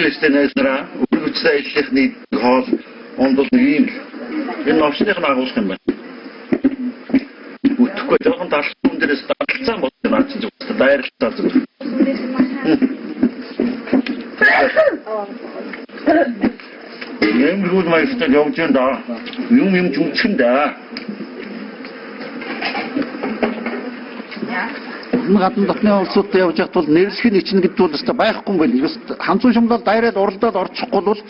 Үстэй найзраа өргөцсөн аяллахны хоол ондол нэг юм. Энэ новчных нь агуулах юм байна. Үтгэхгүй жоохон талхтун дээрээс талцсан болсон наа чинь зүгт дайрлалцаа зүг. Юм рүү маягтай явж байна. Юм зүгчэндээ. Гадна дотны улсуудад явж байхад бол нэрлэхийн ичнэ гэдэг бол өстой байхгүй юм байл. Ханцуу шумдал дайраад уралдаад орчихгүй бол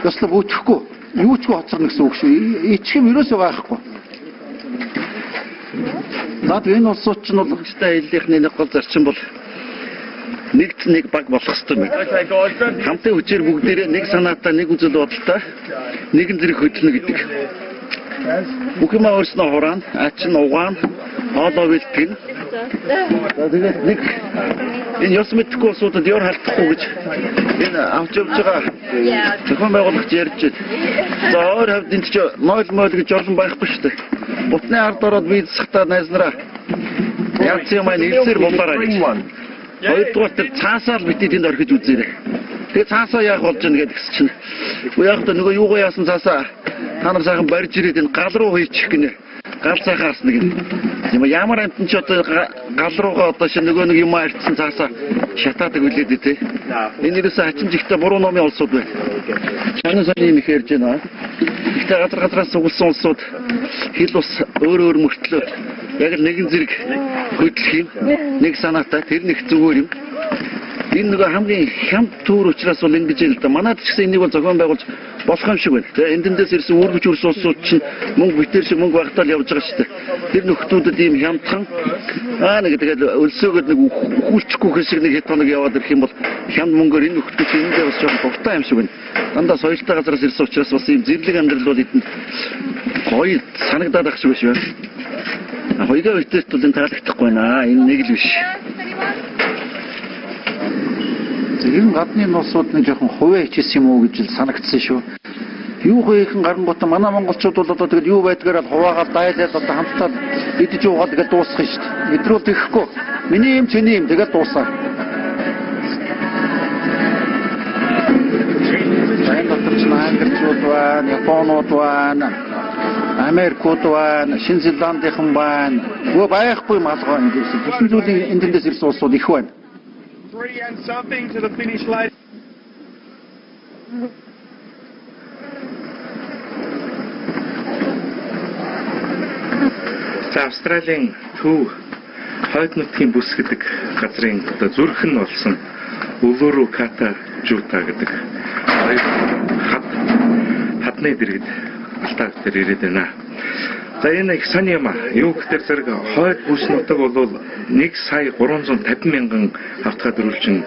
өстой бүтэхгүй. Юу ч хоцорно гэсэн үг шүү. Ичхэм ерөөсөө байхгүй. Наад энэ улсууд ч нь бол өстой аяллахны нэг гол зарчим бол нэг баг болох хэрэгтэй юм. Хамтын хүчээр бүгдээрээ нэг санаатай, нэг үзэл бодолтой, нэгэн зэрэг хөдлөнө гэдэг. Бүх юм өөрснөө хураана, ач нь угаана, хоолоо бэлтгэн. Тэгээд нэг энэ ёс мэдхгүй улсуудад ёр халтахгүй гэж энэ авч явж байгаа зохион байгуулагч ярьж байна. За өөр хавьд энэ ч мойл гэж орлон байхгүй шүү дээ. Бутны ард ороод бийцсахтаа найзнараа яц юм аа нэлсэр бомбараа гэж. Хоёрдугаар тэр цаасаа л битээ тэнд орхиж үзээрэй. Тэгээ цаасаа яах болж байна гэдгс чинь. Яг та нөгөө юугаа яасан цаасаа та нар сайхан барьж ирээд энэ гал руу хийчих гинэ. Гал цахаас нэг юм ямар амтэн ч одоо гал руугаа одоо шинэ нөгөө нэг юм арчсан цаасаа шатаадаг үлээд дээ. Энэ юусэн хачин жигтэй буруу номын улсууд байна. Чанаа сони юм хэрж байна. Ихтэй газраас сугалсан улсууд хил ус өөр мөртлөө яг л нэгэн зэрэг хөдлөх юм. Нэг санаатай тэр нэг зүгээр юм. Энэ нөгөө хамгийн хямд төр учраас бол ингэж юм л да. Манайд ч гэсэн энийг бол зохион байгуулж болох юм шиг байна. Тэгээ эндээс ирсэн үргэж үрсэн улсууд чинь мөнгө битэр шиг мөнгө багтаал явж байгаа шүү дээ. Тэр нөхдүүдэд ийм хямдхан нэг тэгээд өлсөөгд нэг хүлчихгүй шиг нэг хэд хоног яваад ирэх юм бол хямд мөнгөөр энэ нөхдүүд эндээ бас жоохон дуртай юм шиг байна. Дандаа соёлтой газараас ирсэн учраас бас ийм зэрлэг амьдрал бол эдэнд гоё санагдаад ах шиг байна. Хоёроо өөртөө бол энэ таалагдахгүй байна. Энэ нэг л биш. Энэ гадны улсууд нь жоохон хувиа хичээсэн юм уу гэж санагдсан шүү. Юу хөөхэн гарангуутаа манай монголчууд бол одоо тэгэл юу байдгаараа хуваагаад дайлаад одоо хамтдаа идэж уугаад тэгэл дуусах шүү дээ. Мэдрүүл тэгэхгүй. Миний юм чиний юм тэгэл дуусаа. Энэ дотор ч англичууд байна, японууд байна, Америкууд байна, Шинэ Зеландийнхан байна. Гөө байхгүй юм алгаа ингэсэн. Бүхэн зүйлийн эндээс ирсэн улсууд их байна. 3 and something to the finish line. Австралийн төв хойд нутгийн бүс гэдэг газрын одоо зүрх нь болсон Улуру Ката Жута гэдэг хадны дэргэд алтаа дээр ирээд байна. За энэ их сони юм аа. Юу гэхээр зэрэг хойд бүс нутаг бол 1,350,000 хавтгай дөрвөлжин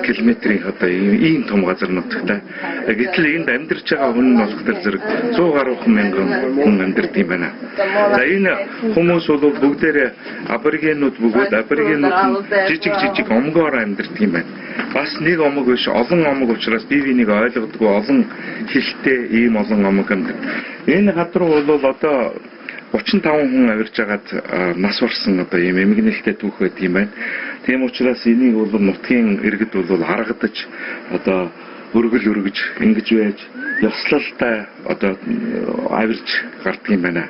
километрийн одоо ийм том газар нутагтай. Гэтэл энд амьдарч байгаа хүн нь болохоор зэрэг 100 гаруй мянган хүн амьдардаг юм байна. За энэ хүмүүс бол бүгдээрээ аборигенууд бөгөөд аборигенууд жижиг омгоор амьдардаг юм байна. Бас нэг омог биш олон омог учраас бие биенийг ойлгодгүй олон хэлтэй ийм олон омог амьдардаг. Энэ хад руу бол одоо 35 хүн авирж агаад нас барсан одоо ийм эмгэнэлтэй түүх байт юм байна. Тийм учраас энийг бол нутгийн иргэд бол харагдаж одоо өргөж ингэж байж ёслолтой одоо авирж гардаг юм байна.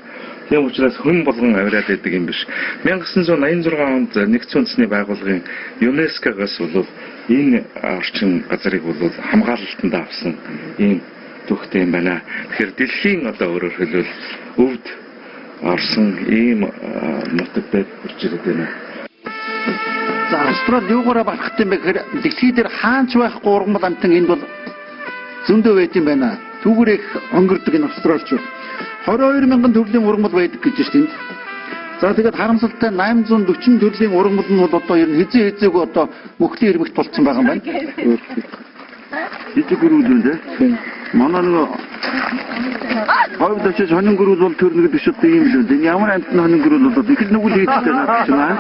Тийм учраас хүн болгон авираад байдаг юм биш. 1986 онд нэгдсэн үндэсний байгууллагын ЮНЕСКО-гоос бол энэ орчин газрыг бол хамгаалалтанд авсан ийм түүхтэй юм байна. Тэгэхээр дэлхийн одоо өөрөөр хэлбэл өвд орсон ийм нутагтай хүрч ирээд байна. За Австрали юугаараа барах юм бэ гэхээр дэлхий дээр хаанч байхгүй ургамал амтан энд бол зөндөө байд юм байна. Түүгээрээ өнгөрдөг энэ австралчууд 22,000 төрлийн ургамал байдаг гэж байна. За тэгээд харамсалтай 840 төрлийн ургамал нь бол одоо ер нь хизээгүй одоо мөхлийн ирмэгт болцсон байгаа юм байна. Хизээ гөрүүлэн дээ. Манай нэг хойд очиж хонин гөрүүл бол төрнө гэдэг шүү дээ юм л үү. Энэ ямар амтны хонин гөрүүл бол их л нүгэл хийдэг байна.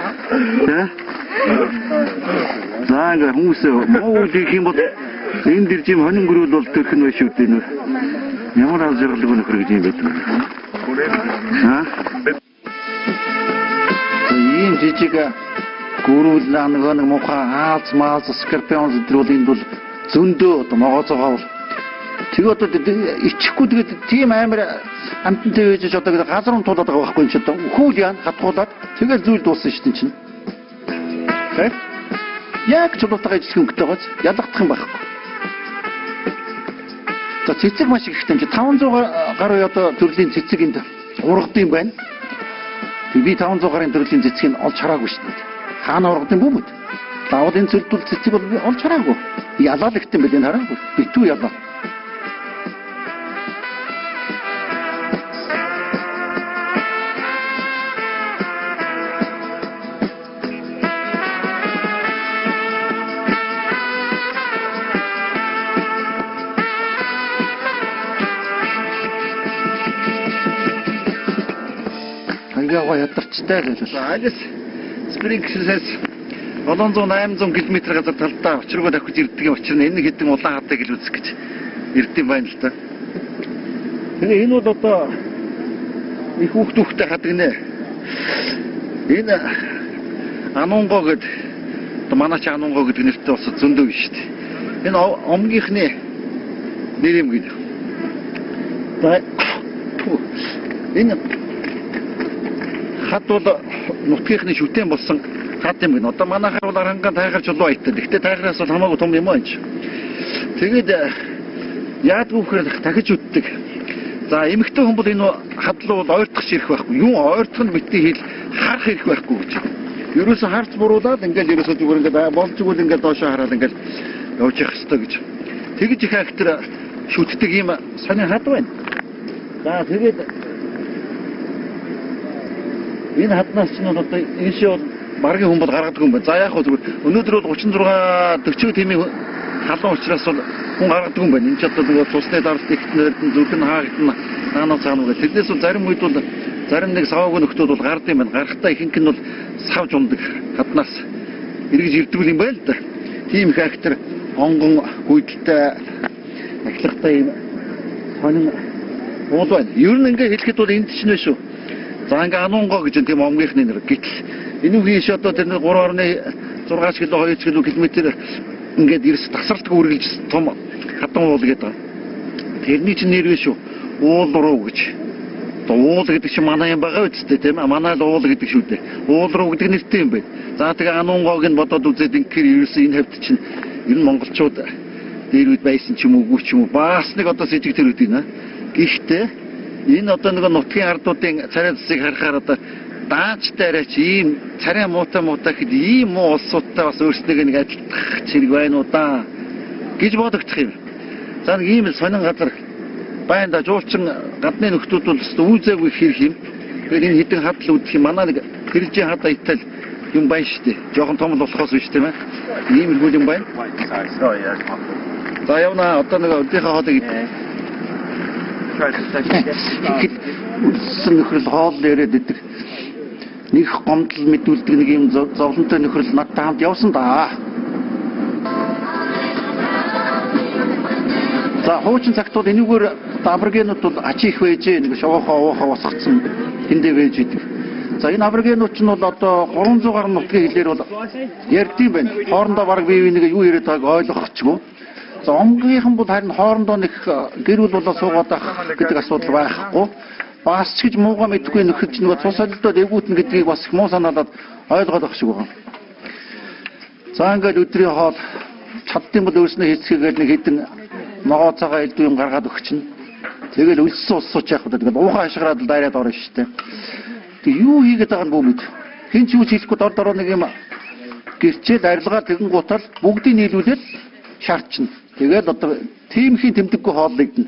Тэ? За ингээ хүмүүс муу үеих юм бол энэ дэр жим хонин гөрүүл бол төрх нь байх шүү дээ. Ямар аз жаргалыг өнөхөр гэж юм байдаг. Ийм жижиг гөрүүл нэг муухай ааз скорпион зэрэг энэ бол зөндөө одоо могоцоогоо тэгээ одоо ичихгүй тэгээд тийм амар амтантай байж одоо газар руу тулаад байгаа байхгүй юм чи одоо хүүл яа хатгуулаад тэгэл зүйл дууссан шүү дээ чинь. Тэ? Яг чулуутайгаа ижилхэн өнгөтэй гоц ялгах юм байхгүй. За цэцэг маш их ихтэй 500 гаруй одоо төрлийн цэцэг энд ургад юм байна. Тэг би 500 гарын төрлийн цэцгийг олж хараагүй шүү дээ. Хаана ургад юм бүү мэд. Заавал энэ цөлдөл цэцэг бол би олж хараагүй. Ялаад ихтэй байл энэ хараагүй. Битүү ялаа. Аягаа ядарчтай л байлаа. Алис Спрингсээс 700-800 км газар талдаа очиргоо давхиж ирдэг учраас энэ хэдэн улаан хатаг л үзэх гэж ирдэм байна л да. Тэгээ энэ бол одоо их хүүхдүүхтэй хатаг нэ. Энэ Анунго гэдэг одоо манай ч Анунго гэдэг нэртэй бас зөндөө шүү дээ. Энэ омгийнхны нэр юм гэдэг. За энэ хат бол нутгийнхны шүтэн болсон хат юм гэнэ. Одоо манайхаар бол арангаан тайгар чулуу айттай. Гэхдээ тайгараас бол хамаагүй том юм аа энэ. Тэгээд яадгүй хэр дахиж үтдэг. За эмэгтэй хүн бол энэ хадлуу ойртох ирэх байхгүй. Юу ойртох нь битгий хэл харах ирэх байхгүй гэж. Ерөөсө харц буруулаад ингээл ерөөсө зүгээр ингээд болж игэл ингээд доошоо хараад ингээд явж явах хэрэгтэй гэж. Тэгж их актер шүтдэг юм сони хад байна. За тэгээд энэ хатнаас ч нь одоо энэ шиг баргийн хүн бол гаргадаг юм байна. За яг хөө зүгээр өнөөдөр бол 36 40 тимийн халуун учраас бол хүн гаргадаг юм байна. Энэ ч одоо зүгээр тусны даралт ихтнэр зүрхэн хаагдана наанаа цаанаа гэх. Тэрнээс бол зарим үед бол зарим нэг саваагүй нөхдүүд бол гардаг юм байна. Гарахтаа ихэнх нь бол савж ундаг хатнаас эргэж ирдэг юм байна л да. Тийм их актер онгон гүйдэлтэй ахлагтай юм сонин уул байна. Ер нь ингээ хэлэхэд бол энд ч нэ шүү. За ингээ Анунго гэж тийм омгийнхны нэр. Гэтэл энэ үеиш одоо тэр 3.6 км 2 км ингээд ерөөс тасралтгүй үргэлж том хатан уул гэдэг. Тэрний чинь нэр вэ шүү. Уул руу гэж. Одоо уул гэдэг чинь манай юм байгаа үстэй тийм ээ. Манай л уул гэдэг шүү дээ. Уул руу гэдэг нэртэй юм байна. За тэгээ Анунгог нь бодоод үзээд ингээр ерөөс энэ хавьд чинь ер нь монголчууд дээр үед байсан ч юм уу ч юм уу бас нэг одоо сэжиг тэр үт гинэ. Гэхдээ энэ одоо нэг нутгийн ардуудын царай засыг харахаар одоо даачтайраач ийм царай муутай гэхэд ийм муу улсуудтай бас өөрснөө нэг адилтгах зэрэг байна уу да гэж бодогдох юм. За нэг ийм л сонин газар байна да жуулчин гадны нөхдүүд бол үүзээгүй хэрэг юм. Тэгэхээр энэ хідэн хадл үүдэх юм манай нэг хэрэгжийн хад аятал юм байна шүү дээ. Жохон том л болохоос биш тийм ээ. Ийм л хүл юм байна. За явна одоо нэг өдийнхээ хоолыг үлдсэн нөхрөл хоол яриад идэг. Нэг гомдол мэдүүлдэг нэг юм зовлонтой нөхрөл надтай хамт явсан да. За хуучин цагт бол энэгээр аборигенууд бол ачи их байжээ. Нэг шовоохоо босгоцсон тэндээ байж идэг. За энэ аборигенууд ч нь бол одоо 300 гаруй нутгийн хэлээр бол ярьдсан байна. Хоорондоо баг бие биенээ юу яриад байгааг ойлгохгүй. За омгийнхан бол харин хоорондоо нэг гэр бүл болоо суугаад байх гэдэг асуудал байхгүй. Бас ч гэж муугаа мэдгүй нөхөд чинь цус солилдоод эвгүүтэн гэдгийг бас их муу санаалаад ойлгоод байх шиг байна. За ингээд өдрийн хоол чаддсан бол өөрснөө хийцгээгээд нэг хэдэн ногоо цагаа элдв юм гаргаад өгч чинь. Тэгэл үлссэн ус сууч яах вэ? Тэгээд уухаа ашиглаад л дайраад орно шүү дээ. Тэг юу хийгээд байгаа нь бүү мэд. Хин ч юу ч хийхгүй дор нэг юм гэрчээд арилгаа тэгэн гутал бүгдийг нийлүүлээд шаардчихна. Тэгээд одоо тиймхийн тэмдэггүй хооллогдно.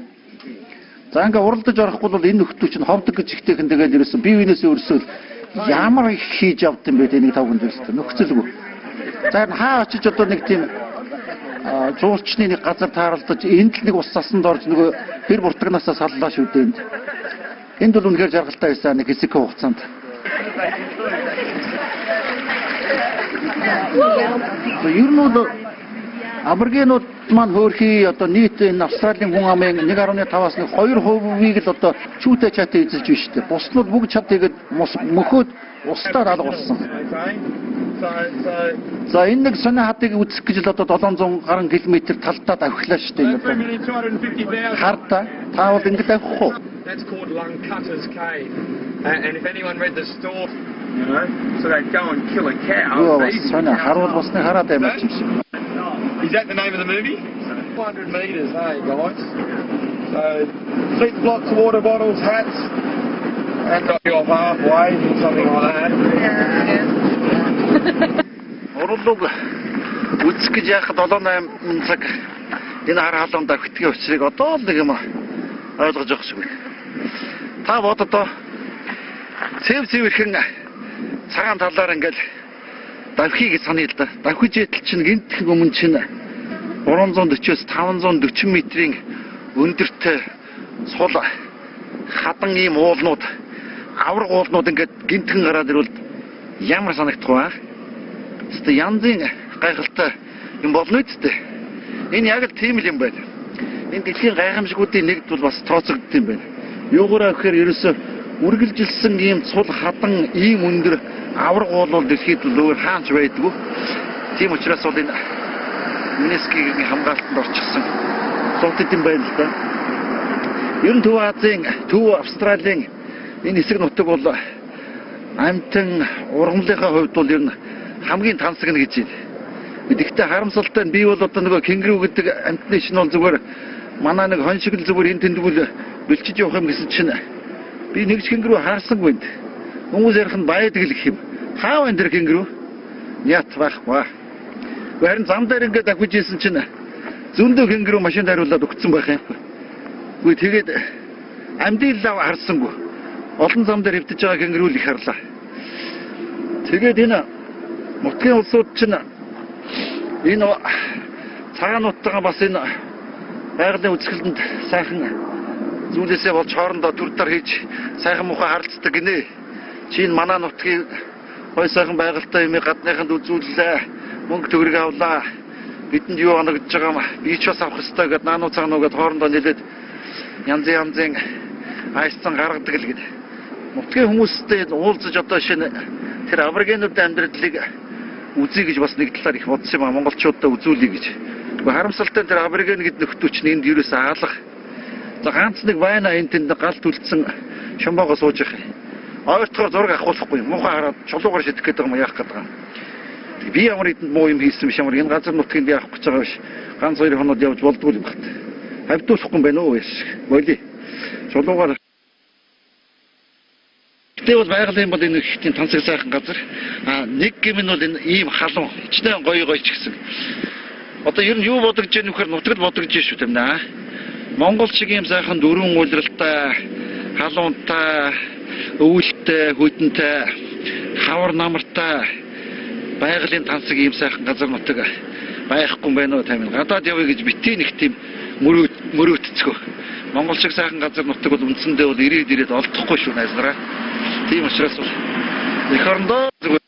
За ингээ уралдаж орохгүй бол энэ нөхдөө чинь ховдог гэж ихтэйхэн тэгээд ерөөсөн бие биенээсээ өрсөөл ямар их хийж явд юм бэ тэнийг тавганд өстэй нөхцөлгүй. За хаа очиж одоо нэг тийм жуулчны нэг газар тааралдаж энд л нэг ус цасанд орж нөгөө тэр буртагнаасаа саллаа шүү дээ. Энд бол үнэхээр жаргалтай байсан нэг хэсэг хугацаанд. Ер нь бол аборигенууд маань хөөрхий одоо нийт энэ Австралийн хүн амын 1.5-аас 2% л одоо чүүтэй чатаа эзэлж байна шүү дээ. Бус нь бүгд чат тэгээд мөхөөд устдаар алгуулсан. За энэ нэг сони хатыг үзэх гэж л одоо 700 гаруй километр талдаа давхилаа шүү дээ. 3,250,000. Харта та бол ингэ давхих уу? That's called Lungcutter's Cave. And if anyone read the story, you know, so they'd go and kill a cow. Юу бас сони харуул басны хараад аймаг юм шиг. Is that the name of the movie? 400 metres, hey guys. So, flip blocks, water bottles, hats, and drop you off halfway, something like that. Урлаг үзэх гэж яхад 7-8 цаг энэ хар халуун давхитгийн учрыг одоо л нэг юм ойлгож явах шиг байна. Та бодоо цэвэрхэн цагаан талаар ингээл давхийг саная л да. Давхиж ятал чинь гинтхэн өмнө чинь 340-с 540 метрийн өндөртэй сул хадан ийм уулнууд авраг уулнууд ингээд гинтхэн гараад ирвэл ямар санагдах вэ? Тэст янзын гайхалтай юм болно үсттэй. Энэ яг л тийм л юм байна. Энэ дэлхийн гайхамшигуудын нэгд бол бас тооцогдсон юм байна. Юугаараа гэхээр ерөөсө үргэлжилсэн ийм цул хадан ийм өндөр авраг уулууд дэлхийд л өөр хаанч байдгүй. Тийм учраас бол энэ ЮНЕСКО-гийн хамгаалтанд орчихсон суултад юм байна л да. Ер нь Төв Азийн, Төв Австралийн энэ хэсэг нутаг бол амьтан ургамлынхаа хувьд бол ер нь хамгийн тансагна гэж байна. Гэхдээ харамсалтай нь би бол одоо нөгөө кенгуру гэдэг амьтны шин бол зүгээр манай нэг хон шиг л зүгээр энэ тэндгүүл бэлчиж явах юм гэсэн чинь би нэг ч кенгуру харсангүй. Хүмүүс ярих нь байдаг л гэх юм. Хаав энэ кенгуру? Ят байхгүй. Харин зам дээр ингээд давхиж ийсэн чинь зөндөө кенгуру машинд хариулаад өгцөн байх юм. Үгүй тэгээд амьдын лав харсангүй. Олон зам дээр хөвтөж байгаа кенгуру их харлаа. Тэгээд энэ нутгийн улсууд чинь энэ цагаануудтайгаа бас энэ байгалийн үзэсгэлэнт сайхан зүйлээсээ болж хоорондоо төрдөр хийж сайхан мухаа харилцдаг гинэ. Чи энэ манай нутгийн гой сайхан байгальтай юм гадныханд үзүүллээ. Мөнгө төгрөг авлаа. Бидэнд юу оногдож байгаа юм? Би ч бас авах хэрэгтэй гэд наануу цагнуугаад хоорондоо нэлээд янзын айцсан гаргадаг л гэд. Нутгийн хүмүүстэй уулзаж одоо шинэ тэр аборигенуудын амьдралыг үзье гэж бас нэг талаар их бодсон юм а монголчуудаа үзүүлье гэж. Гэхдээ харамсалтай тэр абориген гэдэг нөхдөөч нь энд ерөөсөө аалах. За ганц нэг байна энэ тэнд галт үлдсэн шамбаага сууж их. Ойртохоор зураг авахгүй юм. Муухай хараад чулуугаар шидэх гэдэг юм яах гэдэг юм. Би ямар хэдэнд муу юм хийсэн биш ямар энэ газар нутгийг би авах гэж байгаа биш. Ганц 2 хоноод явж болдгүй юм байна. Хавдуулахгүй юм байна уу яаш. Боли. Чулуугаар Тэгвэл байгалийн бол энэ ихтийн тансаг сайхан газар. Нэг гэм нь бол энэ ийм халуун, ичнээн гоё ч гэсэн. Одоо ер нь юу бодогдож байгаа нөхөр нутагт бодогдож шүү дээ наа. Монгол шиг ийм сайхан дөрвөн үйлрэлтэй, халуунтай, өвөлтэй, хөдөнтэй, хавар намартай байгалийн тансаг ийм сайхан газар нутаг байхгүй байна уу тань. Гадаад явъя гэж битгий нэг тийм мөрөөдцгөө. Монгол шиг сайхан газар нутаг бол үндсэндээ бол ирээд олдохгүй шүү найзлараа. Тийм учраас бол эх орондоо зүгээр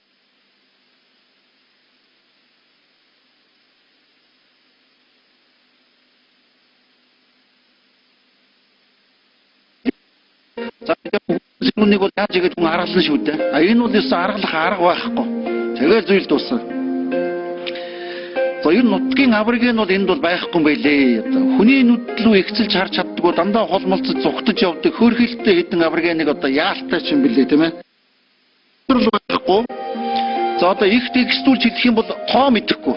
Зүүннийг бол яаж игээд хүн аргалсан шүү дээ. Энэ бол ерөөсөө аргалах арга байхгүй. Тэгээд зүйл дууссан. За ер нь нутгийн абориген бол энд бол байхгүй юм байлээ. Одоо хүний нүдлүү ихцэлж харж чаддгүй дандаа холмолцож зүгтж явдаг хөөрхөлтэй хэдэн аборигеныг одоо яалтаач юм бэлээ тийм ээ. Байхгүй. За одоо их текстүүлж хэлэх юм бол тоо мэдэхгүй.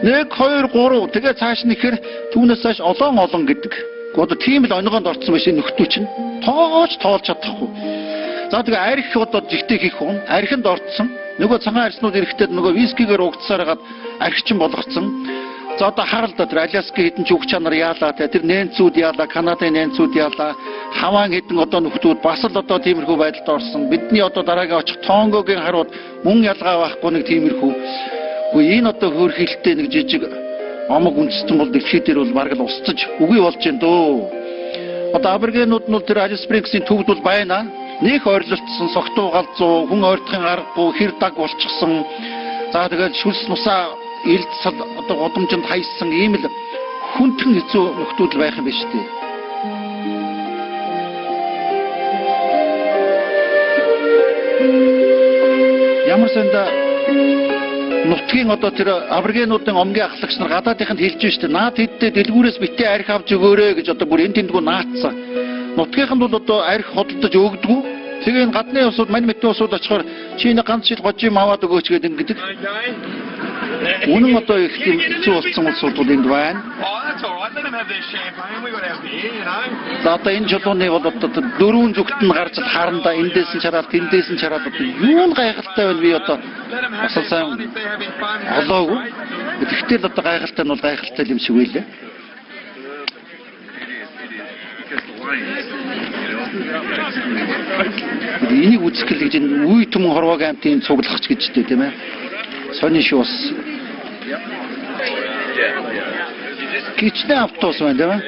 1 2 3 тэгээ цааш нэхэр түүнээс цааш олон гэдэг. Одоо тийм л онгонд орцсон биш нөхдөө чинь тоож чадахгүй. За тэгээ арх одоо жигтэй хийх хүн архинд орцсон. Нөгөө цагаан арснууд эрэхтэй нөгөө вискигээр угдсаар хагаад архичин болгоцсон. За одоо харал да тэр Аляскийн хэдэн ч үг чанар яалаа тэр нэнцүүд яалаа, Канадын нэнцүүд яалаа, Хаваан хэдэн одоо нөхдүүд бас л одоо тиймэрхүү байдалд орсон. Бидний одоо дараагийн очих Тонгогийн харууд мөн ялгаа байхгүй нэг тиймэрхүү. Гэхдээ энэ одоо хөөрхилтэй нэг жижиг омог үндэстэн бол дэлхий дээр бол бараг л устж үгүй болж байна дөө. Одоо аборигенууд нь тэр Alice Springs-ийн төвд бол байна. Нэг ойрлолцсон, согтуу галзуу, хүн ойртохын аргагүй, хэр даг болчихсон. За тэгээд шүлс нусаа элдсэл одоо удамжинд хайсан ийм л хүндхэн хэцүү нөхдүүд байх юм биш үү? Ямар санда нутгийн одоо тэр аборигенуудын омгийн ахлагч нар гадаадынханд хэлж байна шүү дээ. Наад хэддээ дэлгүүрээс битээ арх авч өгөөрэй гэж одоо бүр энэ тэндгүү наацсан. Нутгийнханд бол одоо арх хөдөлж өгдөггүй. Тэгээ энэ гадны улсууд мань мэдээ улсууд очихоор Чиний ганц жил гожим аваад өгөөч гэдэг ингэдэг. Үнэн одоо их хэцүү болсон улсууд бол энд байна. За одоо энэ жолооны бол одоо дөрвөн зүгт нь гарч харанда эндээс нь чараад тэндээс нь чараад одоо юу нь гайхалтай байна би одоо асал сайн олоогүй. Тэгтэл одоо гайхалтай нь бол гайхалтай юм шиг байлаа. Энийг үзэхэл гэж үе түмэн хорвоог аймтын цуглагч гэжтэй тийм ээ. Сони шүү бас. Хичнээн автобус байна тийм ээ.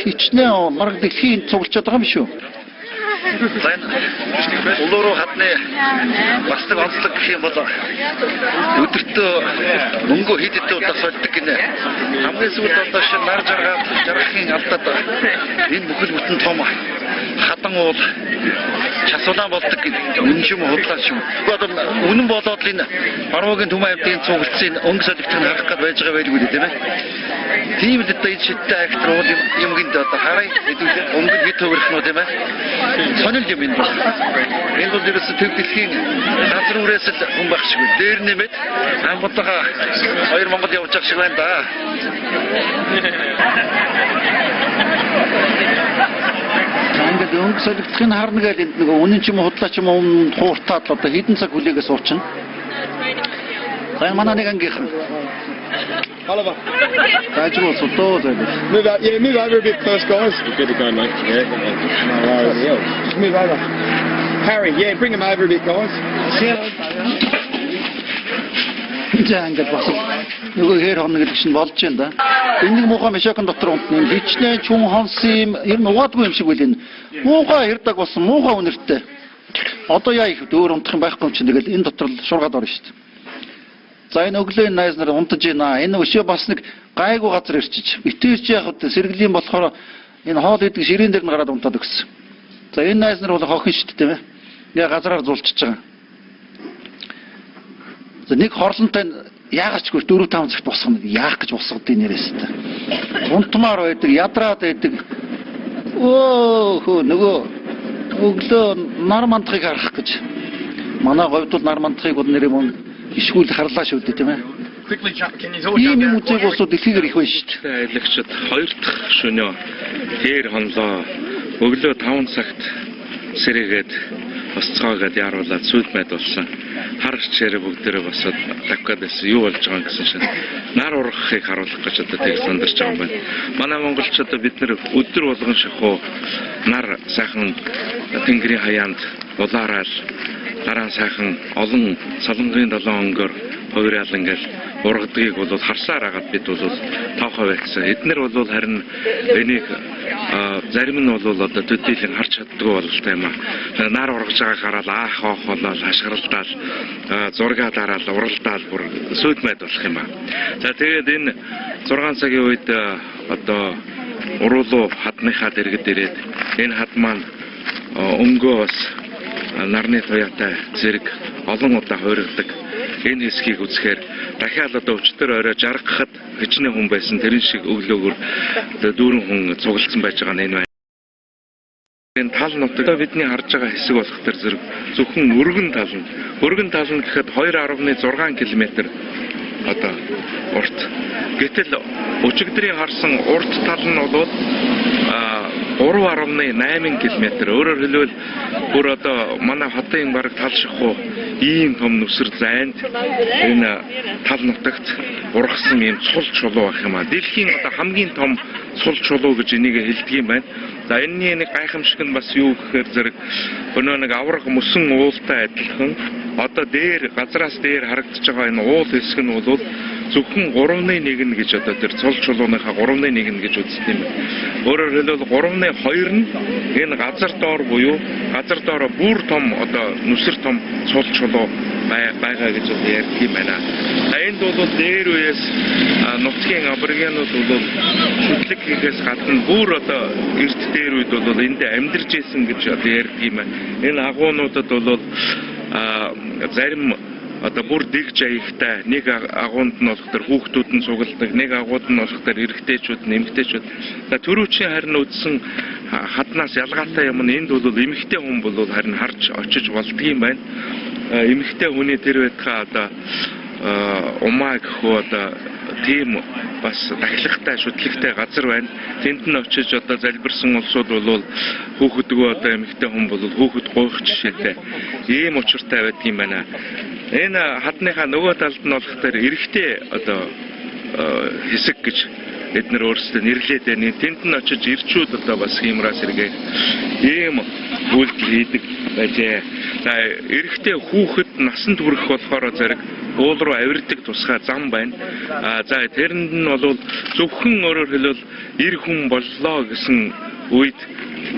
Хичнээн марг дэлхийн цуглаж байгаа юм шүү. Улууруу хатны бас нэг онцлог гэх юм бол өдөртөө мөнгө хэд хэдэн удаа сольдог гинэ. Хамгийн сүүлд одоо шинэ нар жаргахын алдаад энэ бүхэл бүтэн том хатан уул часуулан болдог үнэн юм худлаа шүү. Одоо үнэн болоод л энэ Баруугийн Түмэн аймгийн цуглацын өнгө солигдохыг харах гээд байж байгаа байлгүй тийм ээ. Тийм л одоо энэ шидтэй актрууд юм гинд одоо хараа өнгө хэд төгрөх нь тийм ээ. Сонир юм энэ бол. Энэ бол дэрэс төвдөлхийн газар үрээс л хүн байх шиг. Дээр нэмээд хамгаалтаа 2 Монгол явж байгаа шиг байна да. Ингээд өнгө солигдохыг харна гэдэг энд нэг үнэн ч юм уу худлаа ч юм уу хууртаад одоо хэдэн цаг хүлээгээ суучна. За манай нэг ангийнхан. Oliver. Move over a bit first, guys. We'll get it going, mate. Yeah. Just move over. Harry, yeah, bring him over a bit, guys. За ингээд бас нөгөө хэр хоног гэдэг чинь болж байна да. Энийг муухай мешакон дотор унтны хичнээн чүн хонсын ер нь угаадгүй юм шиг үл энэ. Муухай ярддаг болсон муухай үнэртэй. Одоо яа их өөр унтах юм байхгүй юм чинь тэгэл энэ дотор л шургаад орно шүү дээ. За энэ өглөө найз нар унтаж байна. Энэ өшөө бас нэг гайгүй газар ирчиж. Битээч яг сэргэлийн болохоор энэ хоол идэг ширээн дээр нь гараад унтаад өгсөн. За энэ найз нар бол хохин шүү дээ тийм ээ. Яг газараар зулчиж байгаа. За нэг хорлонтой яагаад ч 4-5 цагт босгоно яах гэж босгодыг нэрээс та. Унтмаар байдаг, ядраад байдаг. Өө нөгөө өглөө нар мандахыг харах гэж. Манай говьд бол нар мандахыг бол нэрээ мөн ишгүүл харлаа шүү дээ тийм ээ. Ийм юм үзэг босоод дэлхийгээр их байна шүү дээ. Аялагчид 2 дахь шөнөө дээр хонлоо өглөө 5 цагт сэрээгээд босцоогоод яаруулаад сүйд байд болсон. Хар чирээ бүгдээрээ босоод давхад байсан юу болж байгаа гэсэн шин нар ургахыг харуулах гэж одоо тэг сандарч байгаа юм байна. Манай монголчууд бид нэр өдөр болгон шахуу нар сайхан тэнгэрийн хаяанд улаараал дараа сайхан олон солонгийн 7 өнгөөр хувираал ингээл ургадгийг бол харсаар агаад бид бол тоохоо байсан. Эднэр бол харин энийг зарим нь бол одоо төдийлэн харж чаддгүй бололтой юм аа. Нар ургаж байгааг хараад аах хоох болол хашгиралдаал зургаа дараал уралдаал бүр сүйдмэд болох юм аа. За тэгээд энэ 6 цагийн үед одоо уруулуу хадныхаа дэргэд ирээд энэ хад маань өнгөө бас нарны туяатай зэрэг олон удаа хуургадаг. Энэ хэсгийг үзэхээр дахиад одоо өчтөр орой жаргахад хичнээн хүн байсан тэрэн шиг өглөөгөр дүүрэн хүн цугласан байж байгаа нь энэ байна. Энэ тал нутагт бидний харж байгаа хэсэг болох төр зэрэг зөвхөн өргөн тал нь. Өргөн тал нь гэхэд 2.6 км одоо урт. Гэтэл өчигдрийн харсан урт тал нь бол 3.8 км. Өөрөөр хэлбэл бүр одоо манай хотын бараг тал шахуу ийм том нүсэр зайд энэ тал нутагт ургасан ийм цул чулуу байх юм а. Дэлхийн одоо хамгийн том цул чулуу гэж энийг хэлдэг юм байна. За энэний нэг гайхамшиг нь бас юу гэхээр зэрэг өнөө нэг авраг мөсөн уултай адилхан одоо дээр газраас дээр харагдаж байгаа энэ уул хэсэг нь бол зөвхөн 3.1 гэж одоо тэр цул чулууныхаа 3.1 гэж үздэг юм. Өөрөөр хэлбэл 3.2 нь энэ газар доор буюу газар доороо бүр том одоо нүсэр том цул чулуу байгаа гэж ярьдаг юм байна. Энд бол дээр үеэс нутгийн аборигенууд бол шүтлэг хийхээс гадна бүр одоо эрт дээр үед бол энд амьдарч исэн гэж одоо ярьдаг юм байна. Энэ агуунуудад бол зарим одоо бүр дэг жаягтай нэг агуунд нь болохоор хүүхдүүд нь цугладаг, нэг агууд нь болохоор эрэгтэйчүүд, эмэгтэйчүүд. За төрүүчийн харин үдсэн хаднаас ялгаатай юм нь энд бол эмэгтэй хүн бол харин харж очиж болдгийм байна. Эмэгтэй хүний тэр байтхаа одоо умаа гэхүү одоо тийм бас дахилагтай шүтлэгтэй газар байна. Тэнд нь очиж одоо залбирсан улсууд бол хүүхэдгөө одоо эмэгтэй хүн бол хүүхэд гойх жишээтэй ийм учиртай байдгийм байна. Энэ хадныхаа нөгөө талд нь болохоор эрэгтэй одоо хэсэг гэж эдгээр өөрсдөө нэрлээд байна. Тэнд нь очиж ирчүүд одоо бас хиймраас эргээ ийм үйлдэл хийдэг байжээ. За эрэгтэй хүүхэд насанд хүрэх болохоор зэрэг уул руу авирдаг тусгай зам байна. За тэрэнд нь бол зөвхөн өөрөөр хэлбэл эр хүн боллоо гэсэн үед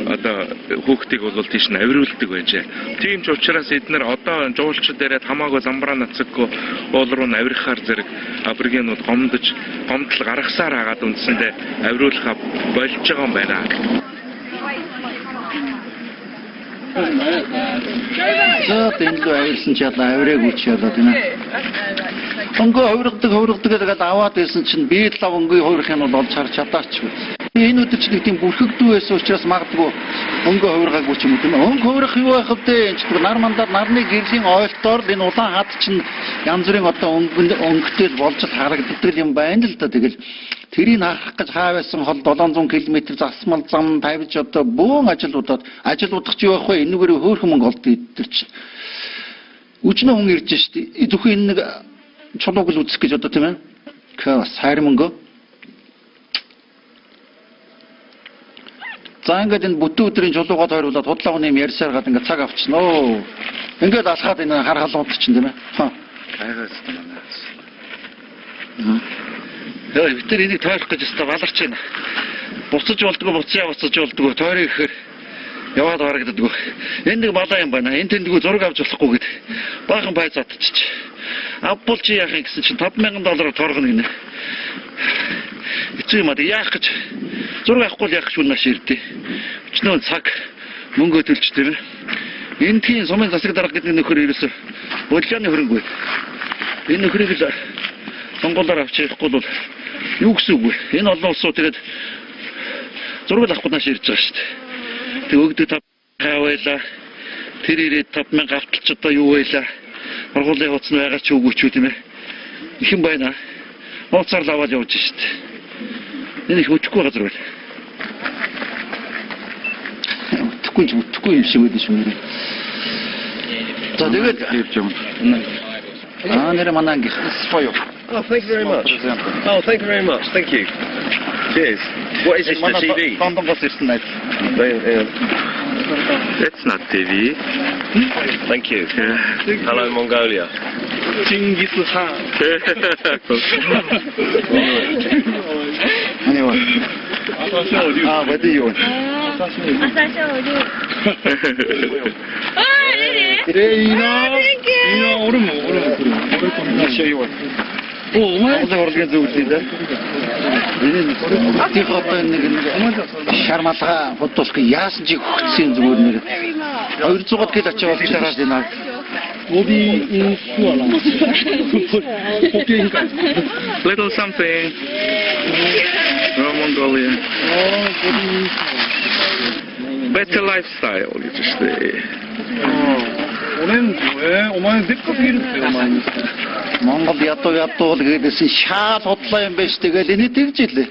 одоо хүүхдийг бол тийш нь авируулдаг байжээ. Тийм ч учраас эдгээр одоо жуулчд дээрээ хамаагүй замбраа нацаггүй уул руу авирахаар зэрэг аборигенууд гомдол гаргасаар хагаад үндсэндээ авируулахаа болж байгаа юм байна. За тэнлүү авирсан ч ядаа авираагүй ч ядаа тийм ээ. Өнгөө хувиргадаг гэдэг аваад байсан чинь би л өнгөө хувирах нь бол олж харж чадаач. Энэ өдөр чинь тийм бүрхэгдүү байсан учраас магадгүй өнгөө хувиргаагүй ч юм уу тийм ээ. Өнгө хувирах юу байх вэ? Энд чинь нар мандаад нарны гэрлийн ойлтоор энэ улаан хад чинь янз бүрийн одоо өнгөтэй болж харагддаг юм байна л да. Тэгэл тэрийг харах гэж хаавсан хол 700 км засмал зам тавьж одоо бөөн ажилуудах ч юу байх вэ? Энэгээр хөөрхөн мөнгө олд идэр чинь. Үчнэ хүн ирж штий. Зөвхөн энэ нэг чулууг л үзэх гэж одоо тийм ээ. Бас хайр мөнгө. За ингээд энэ бүтэн өдрийн чулуугаад хойруулаад худлаа хүний ярьсаар гад ингээд цаг авчихна. Ингээд алхаад энэ харгалууд чинь тийм ээ. Гайхаас байна. Бид нар энийг тойрох гэж өстө баларч байна. Буцаж болдгоо буцаж болдгоо тойрох гэхээр яваад харагддаг. Энэ нэг балаа юм байна. Энэ тэндгүү зураг авч болохгүй гэд. Баахан бай задчих. Аппл чи яах юм гэсэн чинь $5,000 торгоно гинэ. Эцэг юм аа яах гэж зураг авахгүй яах гэж үнэш ирдэ. Өчнөө цаг мөнгө төлж тэр. Энэ тийм сумын засаг дарга гэдэг нөхөр ерөөсө бодлооны хөрөнгө. Энэ нөхрийг л сонгуулаар авчихгүй бол юу гэсэн үг вэ? Энэ олон улсууд тэгээд зураг авахгүй нааш ирж байгаа шүү дээ. Тэг өгдөө 5,000 байлаа. Тэр ирээд 5,000 авталч одоо юу байлаа? Оргуулын хуцсан байгаа ч үгүй ч үгүй тийм ээ. Ихэн байна. Ууцаар л аваад явж шүү дээ. Энэ их өчгөө газар байна. Өтөхгүй юм шиг байдаг шүү. За тэгээд ирж юм. Нэр мананги спою. Oh, thank you very much. Oh, thank you very much. Thank you. Cheers. What is this, the TV? It's not TV. Thank you. Hello, Mongolia. Genghis Khan. Anyway. What do you want? Шармалга бодуулах яасан чи хөгцсөн зүгээр нэр 200-д гээд очиж байгаа юм. Little something from Mongolia. Better lifestyle, you just say. Монгол ядуу гэдээс шаад хотлоо юм биш тэгэл энэ тэгж илээ.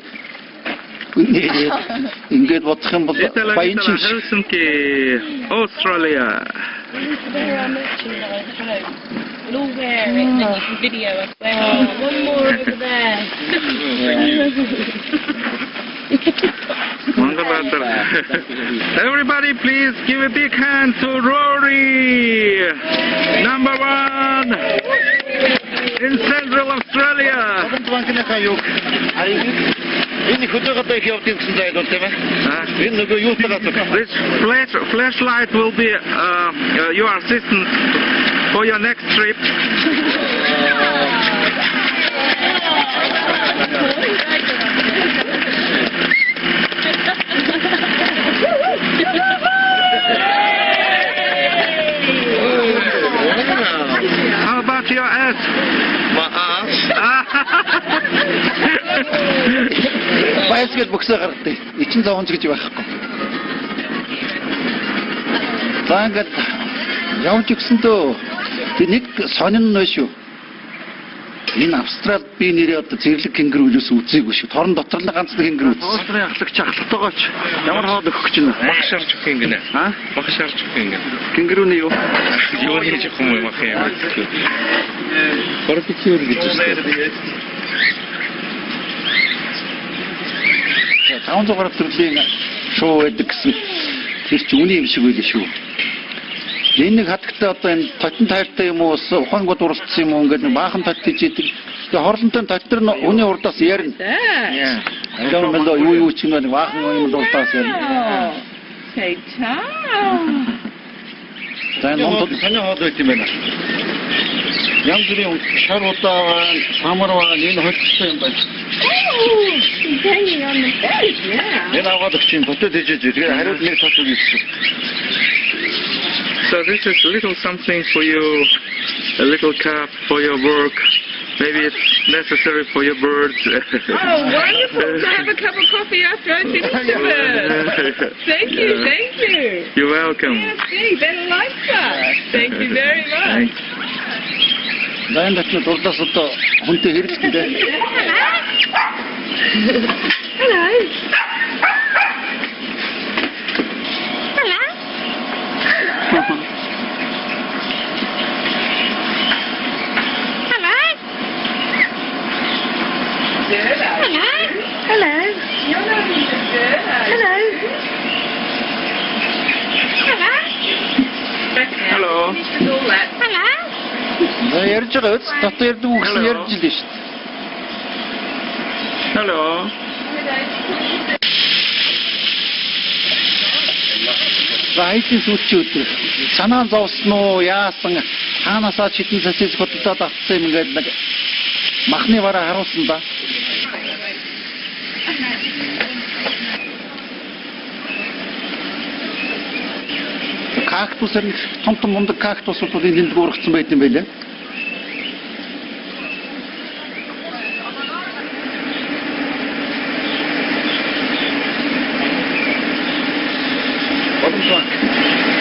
Ингээд бодох юм бол баян чинь Australia. All there and you can video us. One more over there. Everybody please give a big hand to Rory, number 1 in Central Australia. This flashlight will be your assistant for your next trip. How about your үхсээ гаргадаг. Ичин зовонч гэж байхгүй. За ингээд явж гисэндөө тэг нэг сонин нь шүү. Энэ Австрал би нэрээ одоо зэрлэг кенгуру юус үзээгүй шүү. Торон дотор л ганц нэг кенгуру үзсэн. Австрали ахлагч ахалтайгаач ямар хаад өгөх гэж байна. Мах шарч өгөх юм гинэ. Аа? Мах шарч өгөх юм гинэ. Кенгуруны юу? Юу хийж өгөх юм мах юм. Барбекю гэж байна. 500 гаруй төрлийн шоу байдаг гэсэн тэр ч үний юм шиг байлээ шүү. Энэ нэг хатагтай одоо энэ тотон тайртай юм уу ухаангууд уралдсан юм уу ингээд нэг баахан тот гэж идэг. Тэгээ хорлонтой тотор нь үний урдаас ярина. Ажаа мэлдо юу ч юм нэг баахан юм урдаас ярина. Say ciao. За энэ сонио хоол байт юм байна. Янз бүрийн шар удаа самарваа энэ хоцтой юм байна. Hanging on the bed, yeah. Энэ аваад өгч юм дотоод дэжэж тэгээ хариуд нэг тос өгч. So this is a little something for you, a little cup for your work. Maybe it's necessary for your birds. Oh, wonderful to have a cup of coffee after I finish the bird. Thank you. You're welcome. Yes, see, better like that. Thank you very much. За энэ ч дурдаас одоо хүнтэй хэрэглэдэг дээ. Hello. Hello. За ярьж байгаа үст дотоо ярьдаг үг гэсэн ярьж илээ шүү дээ. Hello. За айдын сүүлчийн өдөр санаа зовсон уу яасан хаанасаа хитэн цэцэж хөдөлтөд авсан юм ингээд нэг махны бараа харуулсан да. Кактус энэ том мундаг кактусууд энд дүүргэсэн байт юм байлээ.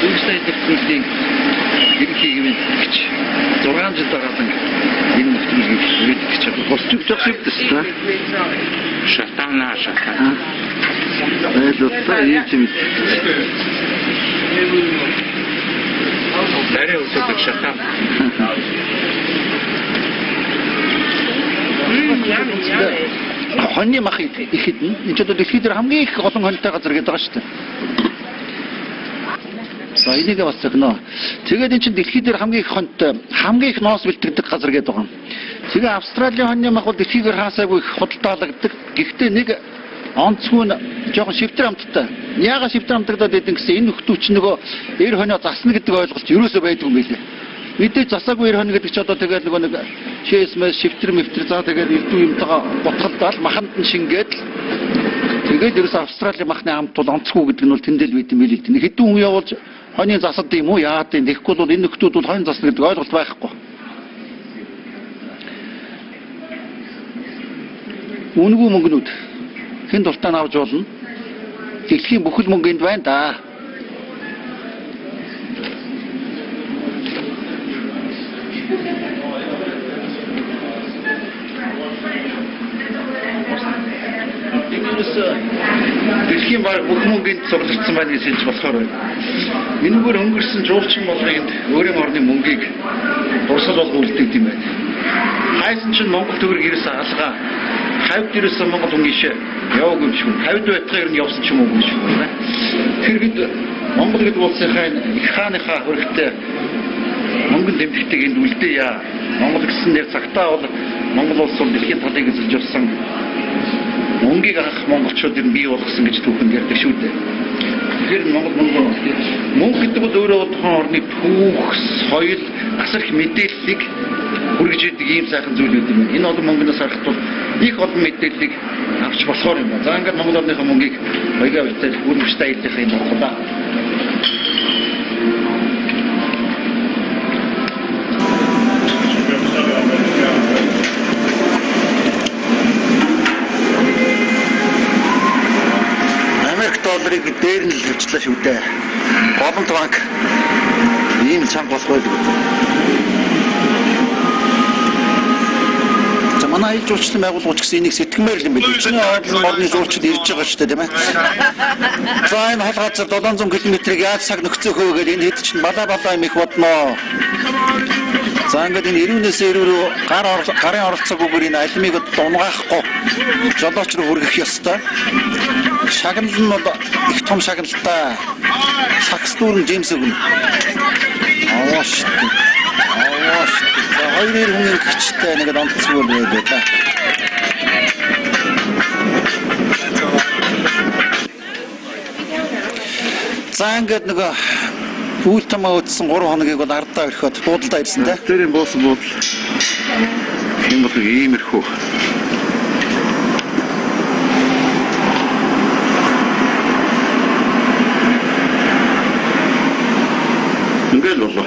Үүстэй техникийн ерөнхий хэмжээнд 6 жил дараалан энэ нөхцөлийг үүрэгдэж чадсан. Босч өгч байгаа юм дээ. Шатана. Это есть. Дарья усопик шатан. Хоньны мах ихэд энэ ч одоо дэлхийд хамгийн их олон хоньтой газар гэдэг байгаа шүү дээ. За энийг бас зөвнө. Тэгээд энэ чинь дэлхийд хамгийн их хоньтой, хамгийн их ноос бэлтгэдэг газар гэдэг байгаа юм. Тэгээ Австралийн хоньны мах бол дэлхийд хаасаагүй их худалдаалагддаг. Гэхдээ нэг онцгүй нь жоохон шивтэр амттай. Яагаад шивтэр амтагдаад байдэн гэсэн энэ нөхдүүч нөгөө эр хонио засна гэдэг ойлголт ерөөсөө байдгүй юм билээ. Мэдээж засаагүй эр хонио гэдэг ч одоо тэгээд нөгөө нэг шээсмэс шивтэр мэвтэр за тэгээд ирдүү юмтайгаа ботгалдаал маханд нь шингээд тэгээд ерөөсөө Австралийн махны амт бол онцгүй гэдэг нь бол тэндэл байт юм билээ. Нэг хэдэн хүн явуулж хоньны засад юм уу яагаад юм тэгэхгүй бол энэ нөхдүүд бол хонь засна гэдэг ойлголт байхгүй. Үнгүй мөнгнүүд хэн дуртай авч болно. Дэлхийн бүхэл мөнгө энд байна да. Дэлхийн баг бүх мөнгөнд цуглардсан байна гэж хэлж болохоор байна. Энэгээр өнгөрсөн жуулчин болгонд өөрийн орны мөнгийг дурсал болгох үлддэг юм байна. Хайсан чинь Монгол төгрөг ерөөсөө алгаа. Хавьд ерөөсөө Монгол хүн ишээ яваагүй юм шиг. Хавьд байтгаа ер нь явсан ч юм уу гэж байна. Тэр хэд Монгол гэдэг улсынхаа их хааныхаа хөрөгтэй мөнгөн дэмжигтэй энд үлдээ яа. Монгол гэсэн нэр цагтаа бол Монгол улс бол дэлхийн талыг эзэлж явсан. Мөнгийг анх монголчууд ер нь бий болгосон гэж түүхэнд ярьдаг шүү дээ. Тэгэхээр Монгол мөнгө гэдэг бол өөрөө тухайн орны түүх, соёл, асар их мэдээллийг хүргэж идэг ийм сайхан зүйл үү юм. Энэ олон мөнгөнөөс харахад бол их олон мэдээллийг авч болохоор юм байна. За ингээд Монгол орныхоо мөнгийг баягаа үлдээж үргэлжтэй аялах юм боллоо. $100 дээр нь тавьчлаа шүү дээ. Голомт банк ийм чанга болох байлгүй. За манай аялал жуулчлалын байгууллагч гэсэн энийг сэтгэмээр л юм билээ. Чиний ойдлын орны жуулчид ирж байгаа шүү дээ, тийм ээ. За энэ хол газар 700 км-ийг яаж цаг нөхцөөхөө гэдэг энэ хэд чинь балаа юм их бодноо. За ингээд энэ ирүүнээс ирүү рүү гарын оролцоогүйгээр энэ алимыг дунгаахгүй жолооч руу хүргэх ёстой. Шагнал нь бол их том шагналтай. Сакс дүүрэн Джеймс өгнө. Аваач. За хоёрын хүн гिचтэй нэг онцгой байлаа та. За ингээд нөгөө үйл тамаа үтсэн 3 хоногийг бол ардаа өрхөд буудалдаа ирсэн те. Тэр юм буусан буудал. Энэ бол иймэрхүү. Ингээд болоо.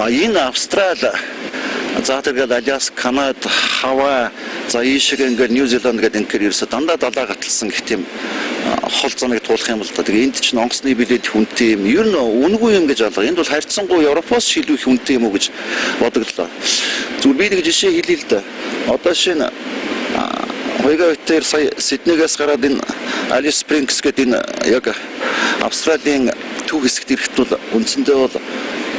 Энэ Австрали, за тэгээд Аляска, Канада, Хавай, за ийшээ ингээд Нью-Зеланд гэдэг ингээд ерөөсө дандаа далаа гаталсан гэх тийм хол заныг туулах юм л да. Тэгээ энд чинь онгоцны билет хүнтэй юм. Ер нь үнэгүй юм гэж алга. Энд бол харьцангуй Европоос шилжих хүнтэй юм уу гэж бодогдлоо. Зүгээр би нэг жишээ хэлье л да. Одоо шинэ хоёроор сая Сиднейгээс гараад энэ Alice Springs гэдэг энэ яг Австралийн төв хэсэгт ирэхэд бол үндсэндээ бол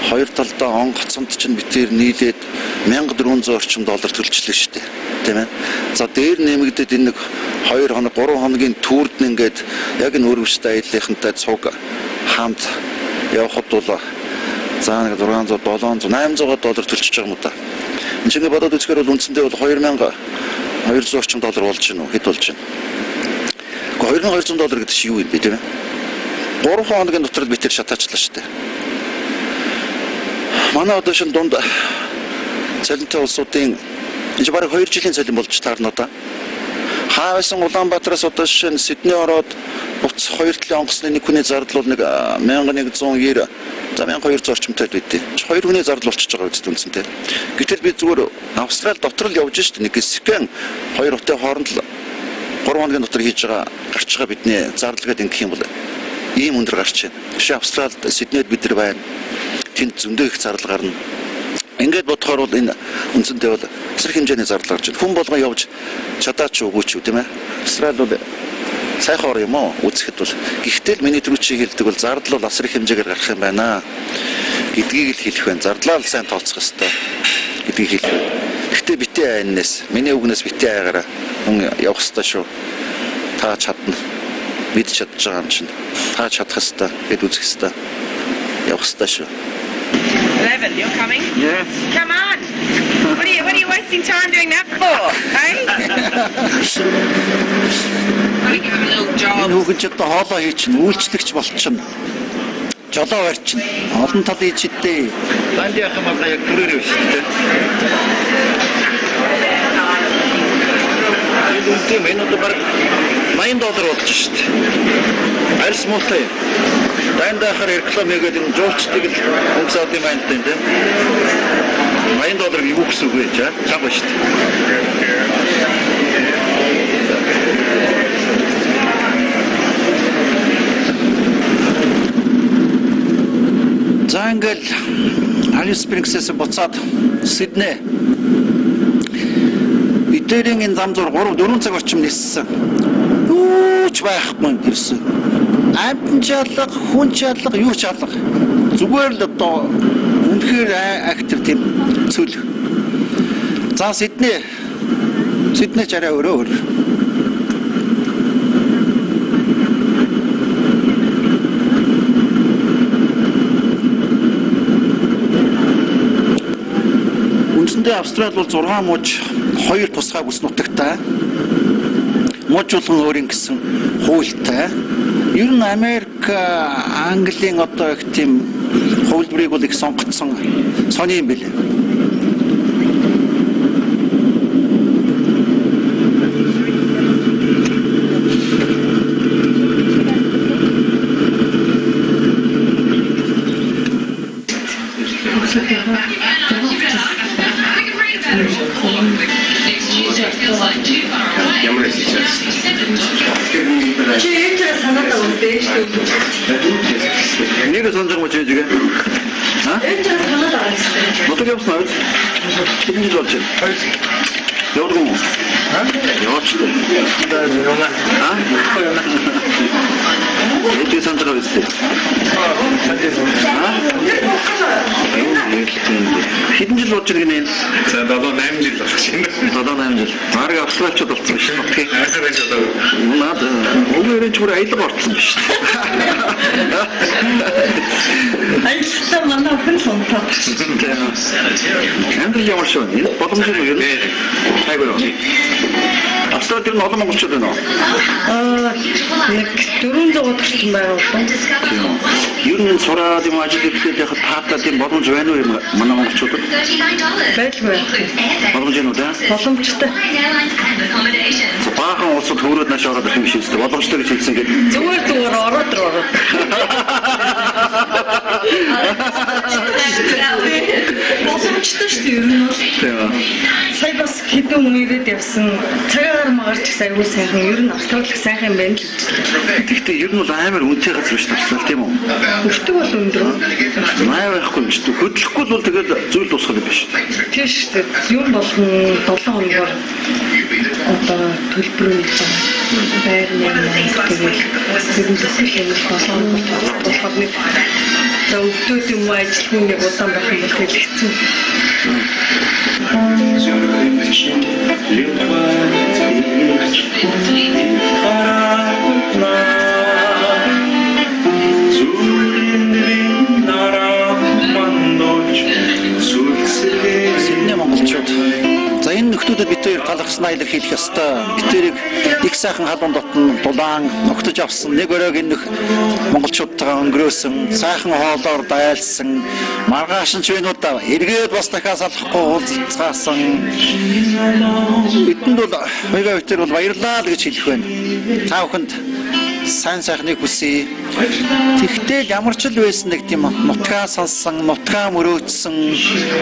хоёр талдаа онгоцонд чинь битээр нийлээд $1400 орчим төлчихлээ шүү дээ. Тийм ээ. За дээр нэмэгдээд энэ нэг 2 хоног 3 хоногийн турд нь ингээд яг энэ өргөжтэй аяллахынтай цуг хамт явхад бол за нэг $600 $800 төлчихөж байгаа юм да. Энд чинь бодоод үзэхээр бол үндсэндээ бол $2200 орчим болж байна уу? Хэд болж байна? $2200 гэдэг чинь юу юм бэ, тийм ээ? 3 хоногийн дотор бид тэр шатаачлаа шүү дээ. Манай одоо шин дунд цалинтай улсуудын энэ бараг 2 жилийн цалин болж таарна одоо. Хаасан Улаанбаатараас одоо шин Сидней ороод буц 2 талын онгоцны нэг хүний зардал бол нэг 1190 за 1200 орчимтай байдیں۔ 2 хүний зардал болчихж байгаа үст үнсэнтэй. Гэтэл би зүгээр Австрали дотор л явж штэ нэг скан 2 хотын хооронд л 3 хоногийн дотор хийж байгаа гарч байгаа бидний зардал гэдэг ингэх юм бол ийм өндөр гарч байна. Жишээ Австралид Сиднейд бид нар байна. Тэнд зөндөө их зардал гарна. Ингээд бодохоор бол энэ үндсэндээ бол эсрэг хэмжээний зардал гарч байна. Хүн болгон явж чадаач үгүй ч үү тийм ээ. Австрали бол сайхан ор юм уу үзэхэд бол. Гэхдээ миний түрүүчийг хэлдэг бол зардал бол эсрэг хэмжээгээр гарах юм байна гэдгийг л хэлэх байна. Зардлаа л сайн тооцох ёстой гэдгийг хэлэх. Гэхдээ битээ айннаас миний үгнээс битээ айгаараа хүн явах ёстой шүү. Та чадна. Бид чадж байгаа юм чинь. Та чадах ёстой гэд үзэх ёстой. Явах ёстой шүү. 11, you're coming? Yes. Come on! What are you wasting time doing that for? Hey? We can have a little job. Нүгэн ч одоо хоолоо хийчихнэ, үйлчлэгч болчихно. Жолоо барьчихна. Олон талын чидтэй. Данд яах юм бол яг түрээрээ биш үү? Тийм энэ одоо баг $80 болж шүү дээ. Арьс муутай. Дандахаар реклам хийгээд энэ жуулчдыг л унцаад юм байна тийм $80 юу гэсэн үг вэ чаа? Чамаа шүү дээ. За ингээл Alice Springs-ээс буцаад Сидней Эдэрийн энэ зам зур 3-4 цаг орчим ниссэн. Юу ч байхгүй гэсэн. Амтэн чалга, хүн чалга, юу чалга. Зүгээр л одоо үнэхээр актив тийм цөл. За Сидней арай өрөө. Үндсэндээ Австрали бол 6 мууч 2 тусгай бүс нутагтай. Муучулган өөрийн гэсэн хуультай. Ер нь Америк, Английн одоо их тийм хувилбарыг бол их сонгоцсон сони юм билээ. Ямар сейчас? санаатай үлдээж шүү. Нэг сонжоо мөч жигээ. Энэ ч санаатай үлдээж. Мотор явсан уу? Хэдэн жил болж байна? Явдаг юм уу? Яваач. Эдгээр сонжоо байсан. Хэдэн жил болж байна гинэ? За 7-8 жил болж байна. 7-8 жил. Марга австралчууд болсон биш үү? Окей. Австралич одоо Наад өвөрөө ч бүр аялга орсон биш үү? Аялалтаа манай охин л унтаад. Англи ямар шүү? Энэ боломжтой юу? Айгүй юу. Австралид нь олон монголчууд байна уу? Нэг 400 орчим байгаа бол. Ер нь сураад юм ажил хийхэд яхад таатаад юм боломж байна уу манай монголчуудад? Байлгүй. Боломж юм уу да? Боломжтой. Баахан улсад хөрөөд нааш ороод ирэх юм шиг зү. Боломжтой гэж хэлсэн гээд. Зүгээр ороод. Боломжтой шүү дээ ер нь бол. Тийм. Сая бас хэдэн хүн ирээд явсан. Цагаар магарч сайгүй сайхан ер нь австралид сайхан юм байна л гэж. Гэхдээ ер нь бол амар үнэтэй газар биш тавсал тийм үү? Өштэй бол өндөр. Маа байхгүй юм шүү. Хөдлөхгүй бол тэгэл зүйл дуусах юм биш. Тийм шүү дээ. Юу болгон 7 хоногор одоо төлбөрөө байр нэмээд тэгэл ер нь төсөл юм 7 хоногор болохоор нэг за өвдөд юм ажилгүй нэг удаан байх юм бол тэгэл хэцүү. Сидней монголчууд. За энэ нөхдүүдэд бид хоёр галахснаа илэрхийлэх ёстой. Бид хоёрыг их сайхан халуун дотн дулаан ногтож авсан. Нэг өрөөг энэ монголчуудтайгаа өнгөрөөсөн, сайхан хоолоор дайлсан, маргааш нь ч өнөөдөр эргээд бас дахиад салахгүй уулзцаасан. Бидэнд бол хоёроо битэр бол баярлалаа гэж хэлэх байна. Та бүхэнд сайн сайхныг хүсье. Тэгтэл ямар ч л байсан нэг тийм нутгаа сонсон, нутгаа мөрөөдсөн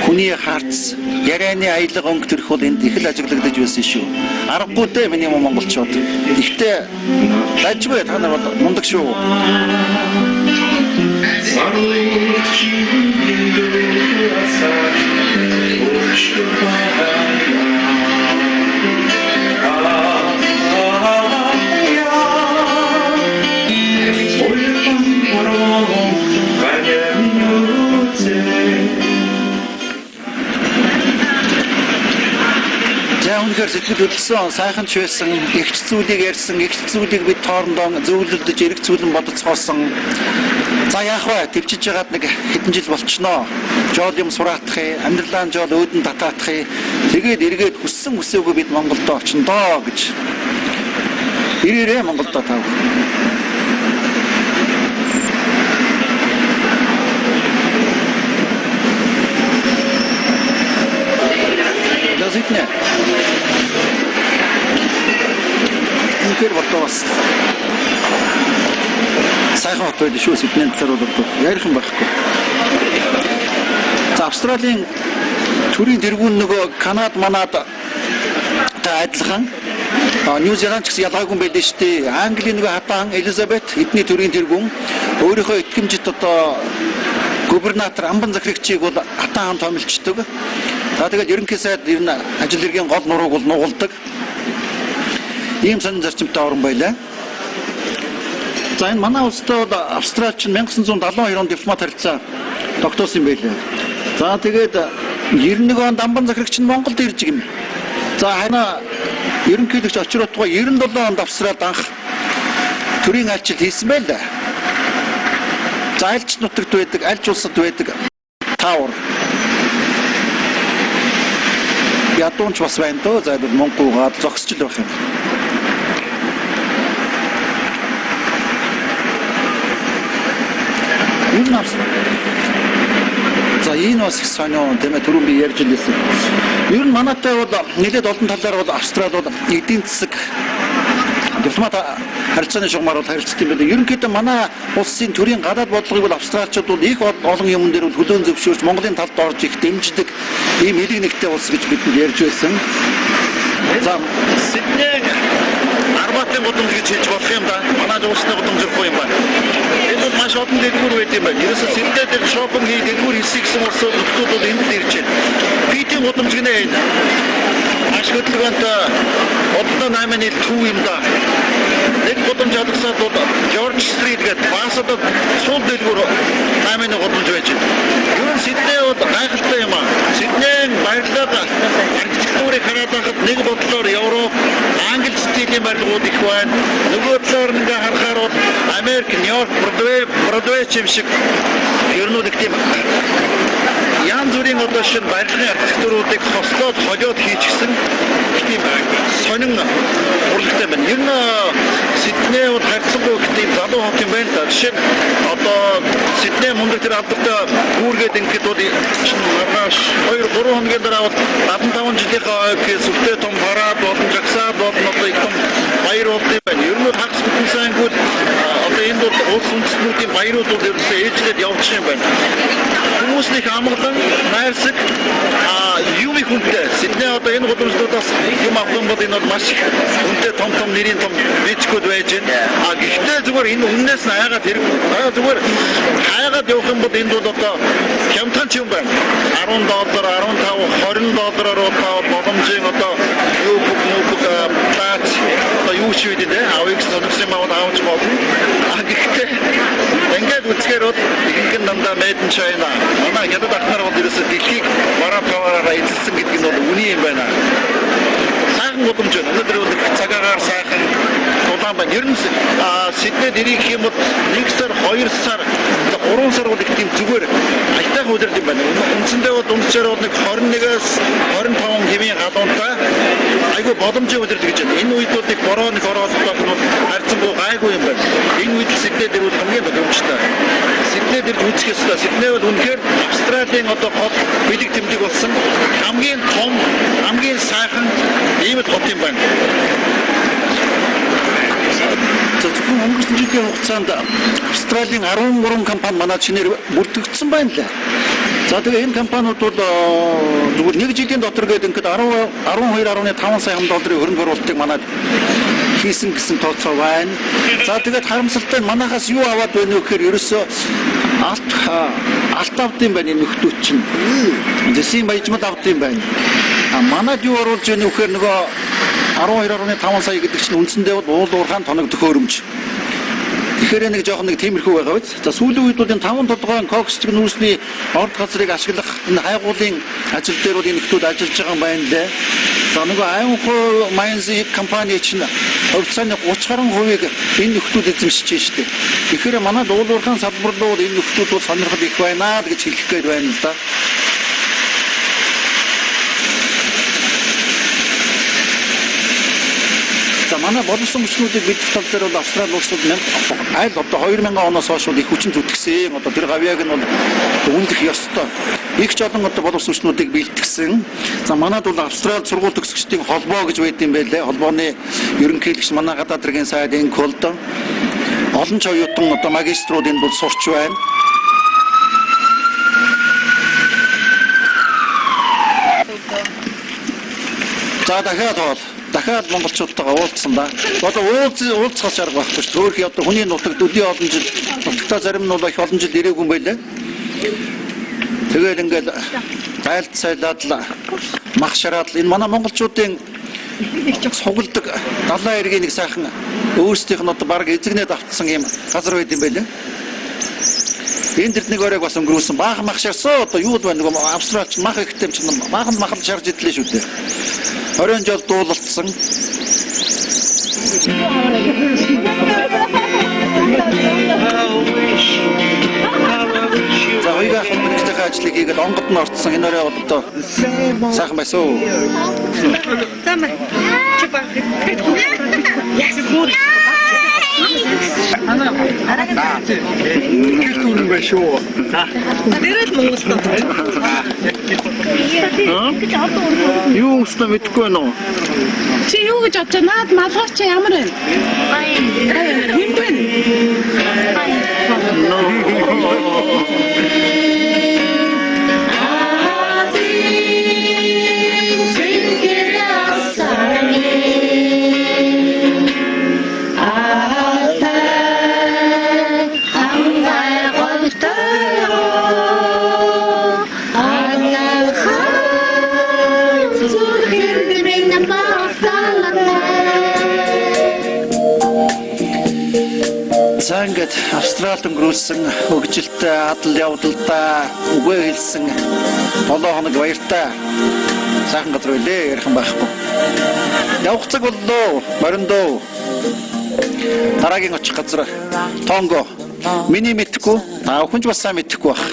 хүний харц, ярианы аялга өнгө төрөх бол энд их л ажиглагдаж байсан шүү. Аргагүй дээ миний монголчууд. Гэхдээ дажгүй та нар мундаг шүү. Үнэхээр сэтгэл хөдлсөн, сайхан ч байсан, ихч зүйлийг ярьсан, ихч зүйлийг бид тоорондоо зөвлөлдөж, эрэг зүйлэн бодоцгоосон. За яах вэ? Төвчж ягаад нэг хэдэн жил болчихноо. Жол юм сураатах юм, амьдралаа жол өөдөн татаатах юм. Тэгээд эргээд хүссэн хүсээгүй бид Монголд очиндоо гэж. Ирээрээ Монголд тав. Сидней. Үнэхээр бодоос. Сайхан хот байдаг шүү. Сидней талаар бол ярих юм байхгүй. За Австралийн төрийн тэргүүн нөгөө Канад манад та адилхан. Нью Зеланд ч гэсэн ялгаагүй байлээ шүү дээ. Английн нөгөө хатан Элизабет эдний төрийн тэргүүн өөрийнхөө итгэмжит одоо губернатор амбан захирагчийг бол хатан томилчдөг. За тэгээд ерөнхий сайд ер нь ажил хэргийн гол нурууг бол нугалдаг. Ийм сонин зарчимтай орн байлаа. За энэ манай улстай бол Австралич 1972 онд дипломат харилцаа тогтоосон юм байлаа. За тэгээд 91 онд амбан захирагч нь Монголд ирж юм. За хана ерөнхийлөгч очиротгоо 97 онд Австралид анх төрийн айлчил хийсэн байлаа. За айлч нутагт байдаг, альч улсад байдаг таавар. Ядуунч бас байна дөө. За Монголд зогсч л байх юм. За энэ бас их сонио тийм ээ түрүүн би ярьж илсэн. Ер нь манайтай бол нэлээд олон талаар бол Австрали бол эдийн засаг дипломат харилцааны шугамар бол харилцдаг юм байна. Ерөнхийдөө манай улсын төрийн гадаад бодлогыг бол австраличууд бол их олон юмн дээр хөдөөн зөвшөөрч Монголын талд орж их дэмждэг ийм элэг нэгтэй улс гэж бидэнд ярьж байсан. За Сидней арбатын гудамж гэж хэлж болох юм да. Манай улсны гудамж шопинг дэлгүүр байт юм байна. Ерөөсө Сиднейд шопинг хийх дэлгүүр хийх гэсэн болсон нөхдүүд энд ирж байна. Питийн гудамж гинэ энэ. Маш хөдөлгөөнт оддоо 8-ны төв юм да. Нэг гудамж алгасаад бол George Street гэдэг Баасад сул дэлгүүр 8-ны гудамж байж байна. Юу н Сидней бол гайхалтай юм аа. Сиднейн баярлалаа архитектурыг хараад байхад нэг бодлоор Европ, Англи стилийн барилгууд их байна. Нөгөө талаар ингээ харахаар бол Америк, Нью-Йорк, Бродвей юм шиг ерөнхийдөө тийм янз бүрийн одоо шинэ барилгын архитектуруудыг хослоод холиод хийчихсэн тийм сонин урлагтай байна. Ер нь Сидней бол харьцангуй тийм залуу хот юм байна. Жишээ нь одоо Сидней мундаг тэр алдартай гүүргээд ингээд бол маргааш 2-3 хоногийн дараа бол 75 жилийнхаа сүлтэй том парад болон жагсаад болон одоо их том баяр болд юм байна. Ер нь хагас бүтэн сайнгууд одоо энэ бол улс үндэстнүүдийн баярууд бол ерөөсөө ээжлээд явж юм байна. Хүмүүсийн амгалан найрсаг юм их үнэтэй. Сидней одоо энэ гудамжнуудаас юм авах юм бол энэ бол маш үнэтэй том нэрийн том бичгүүд байж байна. Гэхдээ зүгээр энэ үннээс нь айгаад хэрэггүй. Зүгээр хайгаад явах юм бол энд бол одоо хямдхан ч юм байна. $10, $15, $20-оор одоо боломжийн одоо юу плац одоо юу ч үед нэ авыг сонирхсан юм авч болно. Гэхдээ ингээд үзгээр бол ихэнх нь дандаа made in China. Манай хятад ахнаар бол ерөөсөө дэлхийг бараа эзэлсэн гэдэг нь бол үний юм байна. Сайхан гудамж байна. Өнөөдөр бол цагаагаар сайхан тулаан байна. Ер нь Сиднейд ирэх юм бол 1 сар, 2 сар, 3 сар бол их тийм зүгээр аятайхан удирд юм байна. Үндсэндээ бол унцчаар бол нэг 21-ээс 25 хэмээн галуунтай айгүй боломжийн удирд гэж байна. Энэ үед бол нэг бороо нэг ороод байх нь харьцангуй гайгүй юм байна. Энэ үед Сиднейд ирвэл хамгийн боломжтой. Сиднейд ирж үзэх ёстой. Сидней бол үнэхээр Австралийн одоо хот бэлэг тэмдэг болсон хамгийн том, хамгийн сайхан ийм л хот юм байна. Зөвхөн өнгөрсөн жилийн хугацаанд Австралийн 13 компани манай чинээр бүртгэгдсэн байна лээ. За тэгээ энэ компаниуд бол зүгээр нэг жилийн дотор гээд ингээд 12.5 сая долларын хөрөнгө оруулалтыг манайд хийсэн гэсэн тооцоо байна. За тэгээд харамсалтай манайхаас юу аваад байна вэ гэхээр ерөөсөө алт авд юм байна энэ нөхдүүд чинь. Дэсийн баяжмал авд юм байна. Манайд юу оруулж байна вэ гэхээр нөгөө 12.5 сая гэдэг чинь үндсэндээ бол уул уурхайн тоног төхөөрөмж. Тэгэхээр нэг жоохон нэг тиймэрхүү байгаа биз. За сүүлийн үед бол энэ 5 толгойн коксчиг нүүрсний орд газрыг ашиглах энэ хайгуулын ажил дээр бол энэ нөхдүүд ажиллаж байгаа юм байна лээ. За нөгөө аймхуу Майнзи компани чинь хувьцааны 30 гаруй хувийг энэ нөхдүүд эзэмшиж байна шүү дээ. Тэгэхээр манай уул уурхайн салбар руу энэ нөхдүүд бол сонирхол их байна гэж хэлэх гээд байна л да. За манай боловсон хүчнүүдийг бидэх тал дээр бол Австрали улсууд аль одоо 2000 оноос хойш их хүчин зүтгэсэн. Одоо тэр гавьяаг нь бол үүндэх ёстой. Их ч олон одоо боловсон хүчнүүдийг бэлтгэсэн. За манайд бол Австрали сургууль төгсөгчдийн холбоо гэж байд юм байлээ. Холбооны ерөнхийлөгч манай гадаад хэргийн сайд Энколд олон ч оюутан одоо магиструуд энэ бол сурч байна. За дахиад монголчуудтайгаа уулзсан да. Одоо уулзах арга байхгүй шүү. Төөрхий одоо хүний нутагт өдий олон жил нутагтаа зарим нь бол их олон жил ирээгүй юм байлаа. Тэгэл ингээд айлцайлаад махшараад энэ манай монголчуудын цугладаг далайн эргийн нэг сайхан өөрсдийнх нь одоо баг эзэгнээд автсан юм газар байд юм байлаа. Энд нэг оройг бас өнгөрүүлсэн баахан махшарсан одоо юу байна нөгөө Австралич мах ихтэй чинь баахан махал шарж идлээ шүү дээ. 20 жил дуулалтсан. За хоёроо хамтдаа ажлыг хийгээд онгод нь орцсон энэ орой одоо сайхан байсан уу? Замаа. Чи баг. Ясгүй. Культурын байшоо. Дээрэл Монголд. Юу өснө мэдгүй байна уу? Чи юу гэж бодож байна? Наад малгай чи ямар вэ? Хин бэ? I'm За ингээд Австралид өнгөрүүлсэн хөгжилтэй адал явдалтай үгээ хэлсэн 7 хоног баяртай сайхан газар үлээ ярих юм байхгүй. Явах цаг боллоо. Мориндоо. Дараагийн очих газар Тонго. Миний мэдхгүй, охинч бас сайн мэдхгүй байх.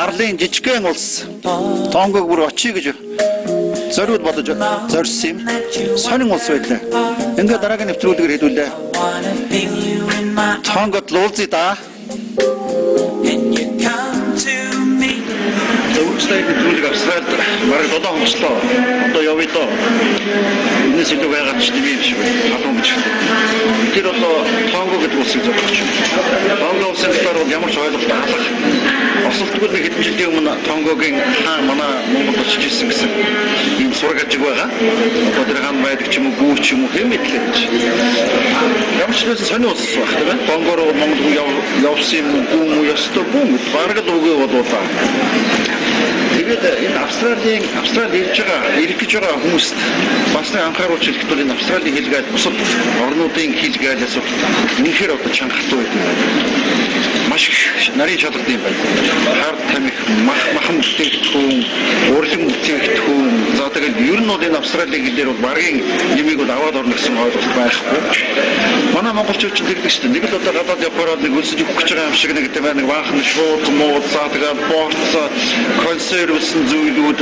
Арлын жижигхэн улс Тонгог бүр очие гэж зориуд бодож зорьсон юм. Сонин улс байлаа. Ингээд дараагийн нэвтрүүлгээр хэлүүлээ. Тонгод луулзъя да. Зөвхөн нэвтрүүлэг Австралид бараг 7 хоногчлоо. Одоо явъя доо. Энэс илүү байгаад ч тийм юм шиг байна. Халуун гэж. Тэр одоо Тонго гэдэг улсыг зогсож байна. Тонго улсын талаар ямар ч ойлголт авах. Осолтгол нэг хэдэн жилийн өмнө Тонгогийн хаан манай Монгол очиж ирсэн гэсэн ийм сураг ажиг байгаа. Одоо тэр хаан байдаг ч юм уу, гүү ч юм уу хэм мэдлээ гэж. Ямар ч байсан сони улс байх тийм ээ. Тонгоор Монгол явсан юм гүү юм ёстой бүү мэд. Бараг л үгүй болоолаа. Тэгээд энэ Австрали ирэх гэж байгаа хүмүүст бас нэг анхааруулж хэлэхэд бол энэ Австралийн хэлгээд бусад орнуудын хэлгээд асуудал үнэхээр одоо чангатай байдаг. Маш нарийн шалгалт юм байна. Хард тамхи, махан бүтээгдэхүүн, урлан бүтээгдэхүүн. За тэгээд ер нь бол энэ Австралийн хэлээр бол багын нэмийг бол аваад орно гэсэн ойлголт байхгүй. Манай монголчууд ч тэгдэг шүү дээ. Нэг л одоо гадаад явахаар нэг өлсөж өгөх гэж байгаа юм шиг нэг тийм нэг баахан шууд муу за тэгээд борц консервсэн зүйлүүд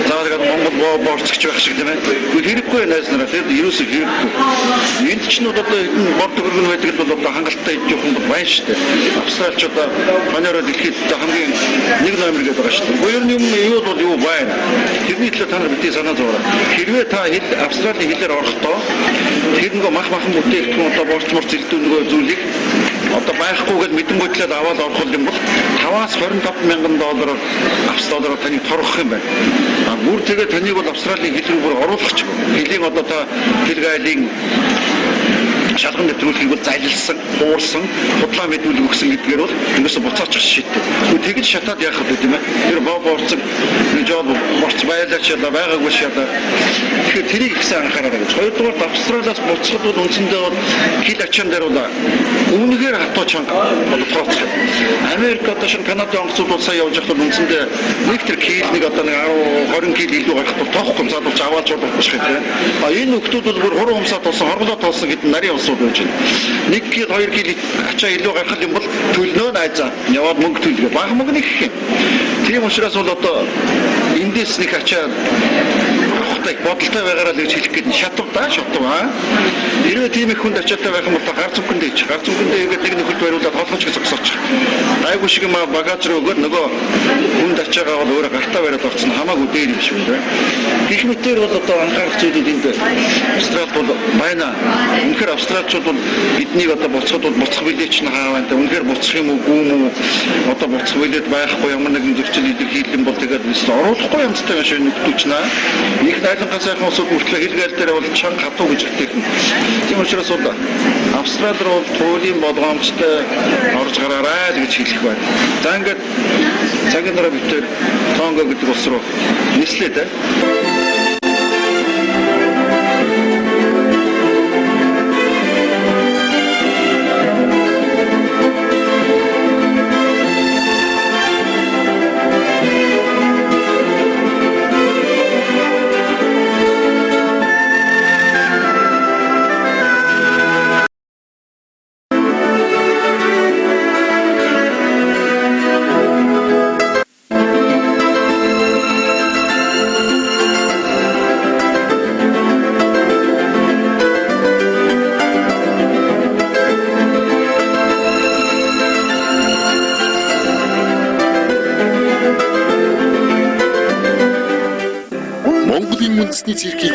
за тэгээд монгол борцогч байх шиг тийм ээ. Үгүй хэрэггүй найз нараа тэгээд ерөөсөө хэрэггүй. Энд ч нь одоо энэ борд өргөн байдаг л бол одоо хангалттай идэх юм байна шүү дээ. Австралчуудаа манайраа дэлхийд хамгийн нэг номер гэдэг байгаа шүү дээ. Хоёр юм юу бол юу байна. Тэрний төлөө та нар бидний санаа зовоо. Хэрвээ та Австралийн хэлээр орохдоо тэр нэг махан бүтээгдэхүүн одоо борч зэлдүү нөгөө зүйлийг одоо байхгүйгээд мэдэнгүйтлээд аваад орох юм бол 5-аас 25 мянган доллараар Австралиар таны торгох юм байна. Бүр тэгээд таныг бол Австралийн хэл рүү бүр оруулах ч хэлийн одоо та хэлгailing шалган нэвтрүүлгийг бол зайлшсан, уурсан, худлаа мэдүүлэг өгсөн гэдгээр бол ерөөсө буцаачих шийдтэй. Тэгж шатаад яах вэ тийм ээ? Тэр борцог жоо борц байлаач яда байгаагүй шата. Тэгэхээр тэрийг ихсэн анхаарал гэж. Хоёрдугаар Австралиас буцахад бол үндсэндээ бол хил ачаан дээр бол үнэхээр хатуу чанга бол тооцох. Америк одоо шин Канада онгоцууд бол сая явж байхад үндсэндээ нэг тэр кил нэг одоо нэг 10 20 кил илүү гарах бол тоохгүй задуулж аваад ч болох шиг тийм. Энэ нөхдүүд бол бүр хуруу умсаа тулсан, хорголоо тулсан гэдэг нарийн улсууд байж байна. 1 кил 2 кил ачаа илүү гарах юм бол төлнөө найзаа яваад мөнгө төлгөө. Бага мөнгө нэг их юм. Тийм учраас бол одоо эндээс нэг ачаа бодолтой байгаараа л гэж хэлэх гээд шатав да шатав аа. Хэрвээ тийм их хүнд ачаатай байх юм бол гар зүгтөндөө ич. Гар зүгтөндөө ингээд нэг нөхөлд бариулаад холгоч гэж зогсооч. Айгуу шиг юм багаж руу өгөөд нөгөө хүнд ачаагаа бол өөрөө гартаа бариад орсон хамаагүй дээр юм шиг байна. Гэх мэтээр бол одоо анхаарах зүйлүүд энд Австралид бол байна. Үнэхээр австралчууд бол биднийг одоо буцахад бол буцах билээ ч хааваа. Үнэхээр буцах юм уу гүү юм уу? Одоо буцах билээд байхгүй ямар нэгэн зөрчил илэрхийлэн бол тэгээд оруулахгүй юмтай маш нөхдөчнаа. Их найдвар сайхан улсууд мөртлөө хэлгээл дээр бол чанга хатуу гэж хэлдэг. Тийм учраас бол Австрали руу туйлын болгоомжтой орж гараарай гэж хэлэх байна. За ингээд цагийн дараа бид Тонго гэдэг улс руу нислээ дээ. Монголын үндэсний циркийг